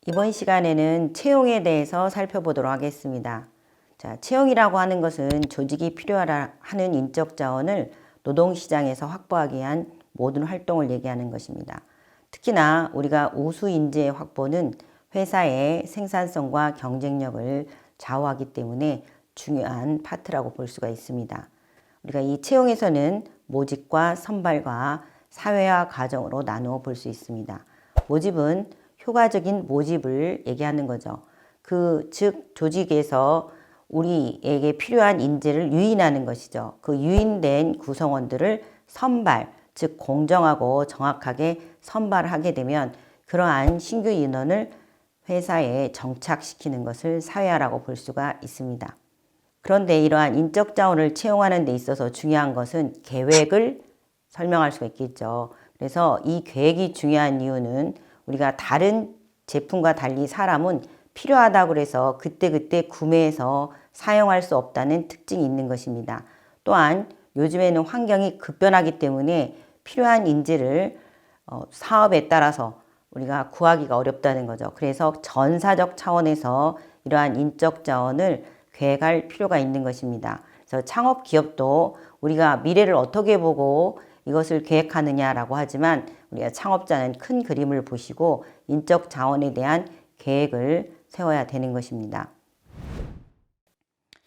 이번 시간에는 채용에 대해서 살펴보도록 하겠습니다. 자, 채용이라고 하는 것은 조직이 필요하다 하는 인적 자원을 노동시장에서 확보하기 위한 모든 활동을 얘기하는 것입니다. 특히나 우리가 우수 인재 확보는 회사의 생산성과 경쟁력을 좌우하기 때문에 중요한 파트라고 볼 수가 있습니다. 우리가 이 채용에서는 모집과 선발과 사회화 과정으로 나누어 볼 수 있습니다. 모집은 효과적인 모집을 얘기하는 거죠. 즉 조직에서 우리에게 필요한 인재를 유인하는 것이죠. 그 유인된 구성원들을 선발, 즉 공정하고 정확하게 선발하게 되면 그러한 신규 인원을 회사에 정착시키는 것을 사회화라고 볼 수가 있습니다. 그런데 이러한 인적 자원을 채용하는 데 있어서 중요한 것은 계획을 설명할 수가 있겠죠. 그래서 이 계획이 중요한 이유는 우리가 다른 제품과 달리 사람은 필요하다고 해서 그때그때 구매해서 사용할 수 없다는 특징이 있는 것입니다. 또한 요즘에는 환경이 급변하기 때문에 필요한 인재를 사업에 따라서 우리가 구하기가 어렵다는 거죠. 그래서 전사적 차원에서 이러한 인적 자원을 계획할 필요가 있는 것입니다. 그래서 창업 기업도 우리가 미래를 어떻게 보고 이것을 계획하느냐라고 하지만 우리가 창업자는 큰 그림을 보시고 인적 자원에 대한 계획을 세워야 되는 것입니다.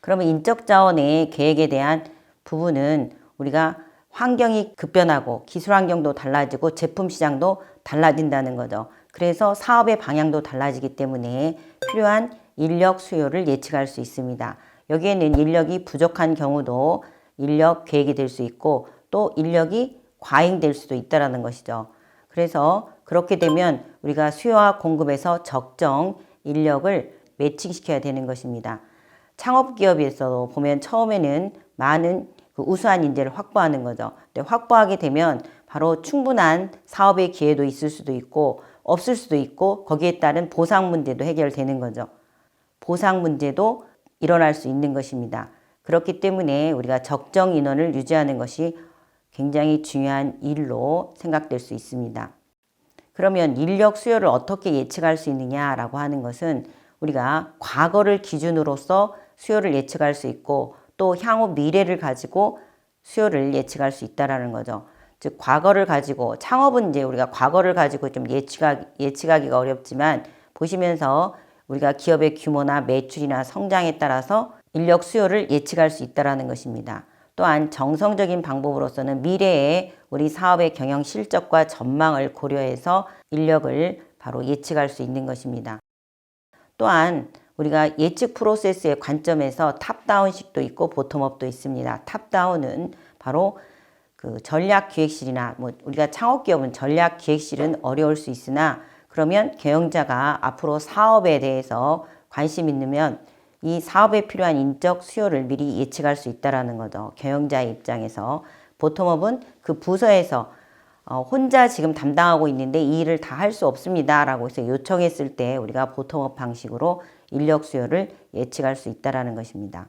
그러면 인적 자원의 계획에 대한 부분은 우리가 환경이 급변하고 기술 환경도 달라지고 제품 시장도 달라진다는 거죠. 그래서 사업의 방향도 달라지기 때문에 필요한 인력 수요를 예측할 수 있습니다. 여기에는 인력이 부족한 경우도 인력 계획이 될 수 있고 또 인력이 과잉될 수도 있다는 것이죠. 그래서 그렇게 되면 우리가 수요와 공급에서 적정 인력을 매칭시켜야 되는 것입니다. 창업기업에서도 보면 처음에는 많은 우수한 인재를 확보하는 거죠. 근데 확보하게 되면 바로 충분한 사업의 기회도 있을 수도 있고 없을 수도 있고 거기에 따른 보상 문제도 해결되는 거죠. 보상 문제도 일어날 수 있는 것입니다. 그렇기 때문에 우리가 적정 인원을 유지하는 것이 굉장히 중요한 일로 생각될 수 있습니다. 그러면 인력 수요를 어떻게 예측할 수 있느냐라고 하는 것은 우리가 과거를 기준으로서 수요를 예측할 수 있고 또 향후 미래를 가지고 수요를 예측할 수 있다라는 거죠. 즉 과거를 가지고 창업은 이제 우리가 과거를 가지고 좀 예측하기가 어렵지만 보시면서 우리가 기업의 규모나 매출이나 성장에 따라서 인력 수요를 예측할 수 있다라는 것입니다. 또한 정성적인 방법으로서는 미래의 우리 사업의 경영 실적과 전망을 고려해서 인력을 바로 예측할 수 있는 것입니다. 또한 우리가 예측 프로세스의 관점에서 탑다운식도 있고 보텀업도 있습니다. 탑다운은 바로 그 전략기획실이나 우리가 창업기업은 전략기획실은 어려울 수 있으나 그러면 경영자가 앞으로 사업에 대해서 관심 있으면 이 사업에 필요한 인적 수요를 미리 예측할 수 있다는 거죠. 경영자의 입장에서. 보텀업은 그 부서에서 혼자 지금 담당하고 있는데 이 일을 다 할 수 없습니다 라고 해서 요청했을 때 우리가 보텀업 방식으로 인력 수요를 예측할 수 있다는 것입니다.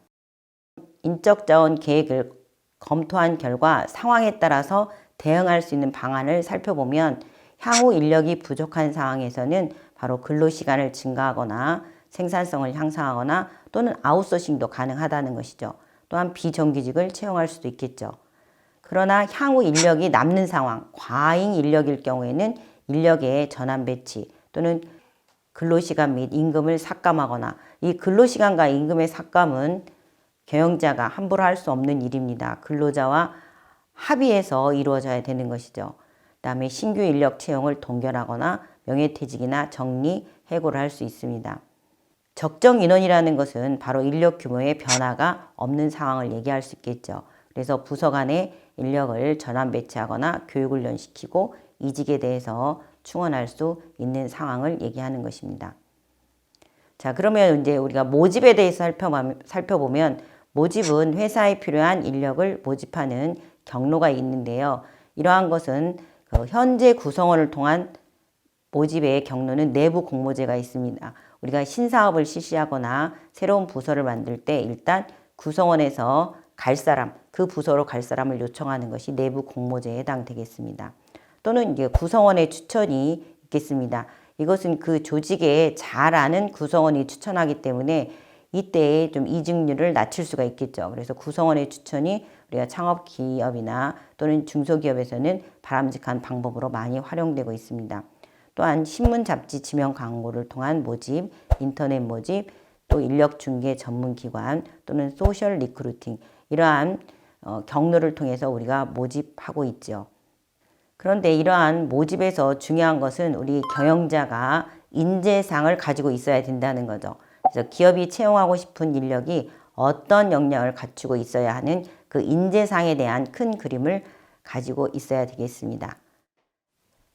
인적 자원 계획을 검토한 결과 상황에 따라서 대응할 수 있는 방안을 살펴보면 향후 인력이 부족한 상황에서는 바로 근로시간을 증가하거나 생산성을 향상하거나 또는 아웃소싱도 가능하다는 것이죠. 또한 비정규직을 채용할 수도 있겠죠. 그러나 향후 인력이 남는 상황, 과잉 인력일 경우에는 인력의 전환 배치 또는 근로시간 및 임금을 삭감하거나 이 근로시간과 임금의 삭감은 경영자가 함부로 할 수 없는 일입니다. 근로자와 합의해서 이루어져야 되는 것이죠. 그다음에 신규 인력 채용을 동결하거나 명예퇴직이나 정리, 해고를 할 수 있습니다. 적정 인원이라는 것은 바로 인력 규모의 변화가 없는 상황을 얘기할 수 있겠죠. 그래서 부서 간의 인력을 전환 배치하거나 교육훈련시키고 이직에 대해서 충원할 수 있는 상황을 얘기하는 것입니다. 자, 그러면 이제 우리가 모집에 대해서 살펴보면 모집은 회사에 필요한 인력을 모집하는 경로가 있는데요. 이러한 것은 현재 구성원을 통한 모집의 경로는 내부 공모제가 있습니다. 우리가 신사업을 실시하거나 새로운 부서를 만들 때 일단 구성원에서 갈 사람, 그 부서로 갈 사람을 요청하는 것이 내부 공모제에 해당되겠습니다. 또는 이제 구성원의 추천이 있겠습니다. 이것은 그 조직에 잘 아는 구성원이 추천하기 때문에 이때 좀 이직률을 낮출 수가 있겠죠. 그래서 구성원의 추천이 우리가 창업기업이나 또는 중소기업에서는 바람직한 방법으로 많이 활용되고 있습니다. 또한 신문, 잡지, 지명 광고를 통한 모집, 인터넷 모집, 또 인력 중개 전문 기관 또는 소셜 리크루팅 이러한 경로를 통해서 우리가 모집하고 있죠. 그런데 이러한 모집에서 중요한 것은 우리 경영자가 인재상을 가지고 있어야 된다는 거죠. 그래서 기업이 채용하고 싶은 인력이 어떤 역량을 갖추고 있어야 하는 그 인재상에 대한 큰 그림을 가지고 있어야 되겠습니다.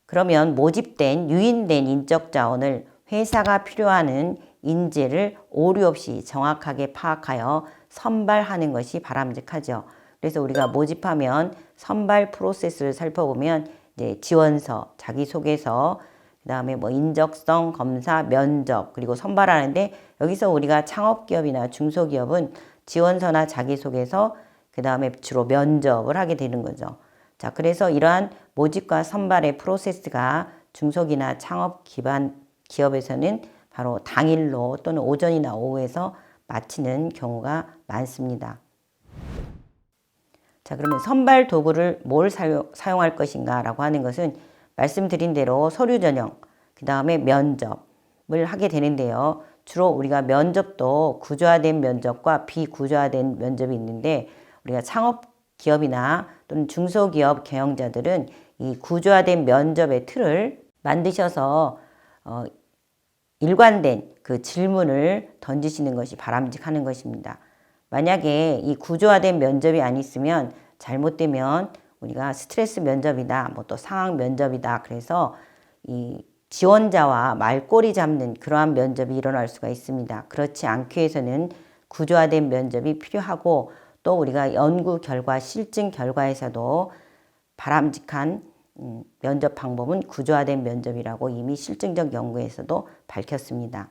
그러면 모집된, 유인된 인적 자원을 회사가 필요하는 인재를 오류 없이 정확하게 파악하여 선발하는 것이 바람직하죠. 그래서 우리가 모집하면 선발 프로세스를 살펴보면 이제 지원서, 자기소개서, 그다음에 뭐 인적성 검사, 면접, 그리고 선발하는데 여기서 우리가 창업기업이나 중소기업은 지원서나 자기소개서, 그다음에 주로 면접을 하게 되는 거죠. 자, 그래서 이러한 모집과 선발의 프로세스가 중소기나 창업 기반 기업에서는 바로 당일로 또는 오전이나 오후에서 마치는 경우가 많습니다. 자, 그러면 선발 도구를 뭘 사용할 것인가 라고 하는 것은 말씀드린 대로 서류 전형, 그 다음에 면접을 하게 되는데요. 주로 우리가 면접도 구조화된 면접과 비구조화된 면접이 있는데 우리가 창업 기업이나 또는 중소기업 경영자들은 이 구조화된 면접의 틀을 만드셔서 일관된 그 질문을 던지시는 것이 바람직하는 것입니다. 만약에 이 구조화된 면접이 안 있으면 잘못되면 우리가 스트레스 면접이다, 뭐 또 상황 면접이다. 그래서 이 지원자와 말꼬리 잡는 그러한 면접이 일어날 수가 있습니다. 그렇지 않기 위해서는 구조화된 면접이 필요하고 또 우리가 연구 결과, 실증 결과에서도 바람직한 면접 방법은 구조화된 면접이라고 이미 실증적 연구에서도 밝혔습니다.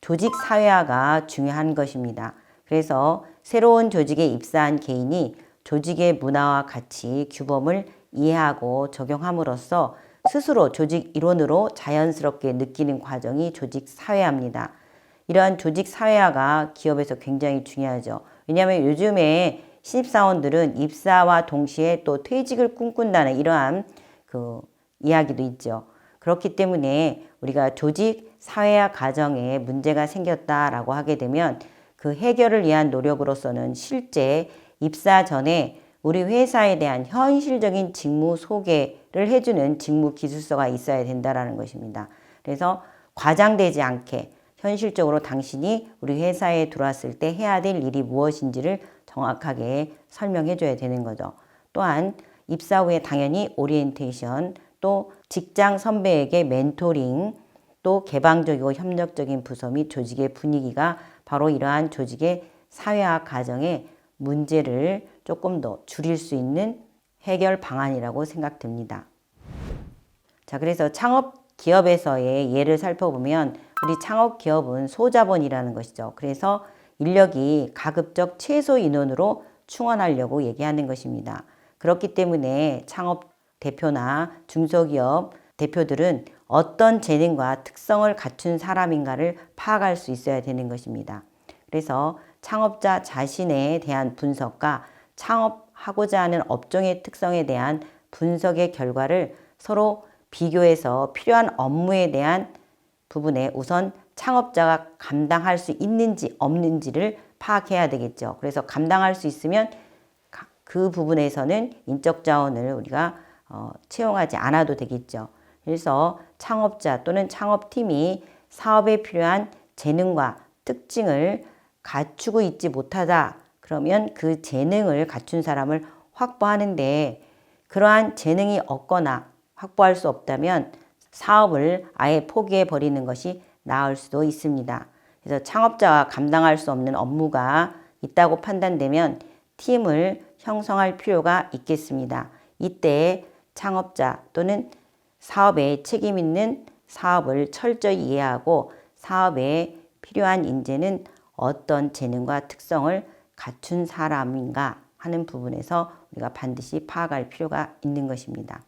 조직 사회화가 중요한 것입니다. 그래서 새로운 조직에 입사한 개인이 조직의 문화와 가치, 규범을 이해하고 적용함으로써 스스로 조직 일원으로 자연스럽게 느끼는 과정이 조직 사회화입니다. 이러한 조직 사회화가 기업에서 굉장히 중요하죠. 왜냐하면 요즘에 신입사원들은 입사와 동시에 또 퇴직을 꿈꾼다는 이러한 그 이야기도 있죠. 그렇기 때문에 우리가 조직 사회화 과정에 문제가 생겼다라고 하게 되면 그 해결을 위한 노력으로서는 실제 입사 전에 우리 회사에 대한 현실적인 직무 소개를 해주는 직무 기술서가 있어야 된다라는 것입니다. 그래서 과장되지 않게 현실적으로 당신이 우리 회사에 들어왔을 때 해야 될 일이 무엇인지를 정확하게 설명해 줘야 되는 거죠. 또한 입사 후에 당연히 오리엔테이션, 또 직장 선배에게 멘토링, 또 개방적이고 협력적인 부서 및 조직의 분위기가 바로 이러한 조직의 사회화 과정의 문제를 조금 더 줄일 수 있는 해결 방안이라고 생각됩니다. 자, 그래서 창업 기업에서의 예를 살펴보면 우리 창업 기업은 소자본이라는 것이죠. 그래서 인력이 가급적 최소 인원으로 충원하려고 얘기하는 것입니다. 그렇기 때문에 창업 대표나 중소기업 대표들은 어떤 재능과 특성을 갖춘 사람인가를 파악할 수 있어야 되는 것입니다. 그래서 창업자 자신에 대한 분석과 창업하고자 하는 업종의 특성에 대한 분석의 결과를 서로 비교해서 필요한 업무에 대한 부분에 우선 창업자가 감당할 수 있는지 없는지를 파악해야 되겠죠. 그래서 감당할 수 있으면 그 부분에서는 인적 자원을 우리가 채용하지 않아도 되겠죠. 그래서 창업자 또는 창업팀이 사업에 필요한 재능과 특징을 갖추고 있지 못하다. 그러면 그 재능을 갖춘 사람을 확보하는데 그러한 재능이 없거나 확보할 수 없다면 사업을 아예 포기해 버리는 것이 나을 수도 있습니다. 그래서 창업자가 감당할 수 없는 업무가 있다고 판단되면 팀을 형성할 필요가 있겠습니다. 이때 창업자 또는 사업에 책임 있는 사업을 철저히 이해하고 사업에 필요한 인재는 어떤 재능과 특성을 갖춘 사람인가 하는 부분에서 우리가 반드시 파악할 필요가 있는 것입니다.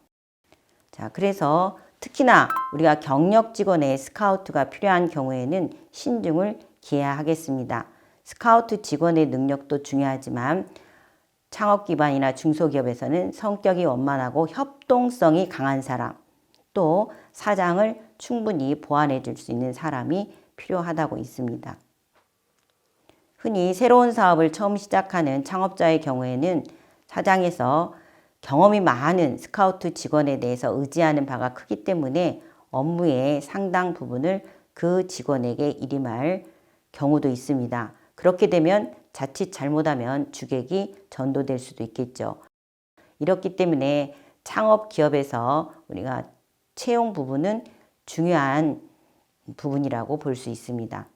자, 그래서 특히나 우리가 경력 직원의 스카우트가 필요한 경우에는 신중을 기해야 하겠습니다. 스카우트 직원의 능력도 중요하지만 창업 기반이나 중소기업에서는 성격이 원만하고 협동성이 강한 사람, 또 사장을 충분히 보완해 줄 수 있는 사람이 필요하다고 있습니다. 흔히 새로운 사업을 처음 시작하는 창업자의 경우에는 사장에서 경험이 많은 스카우트 직원에 대해서 의지하는 바가 크기 때문에 업무의 상당 부분을 그 직원에게 일임할 경우도 있습니다. 그렇게 되면 자칫 잘못하면 주객이 전도될 수도 있겠죠. 이렇기 때문에 창업 기업에서 우리가 채용 부분은 중요한 부분이라고 볼 수 있습니다.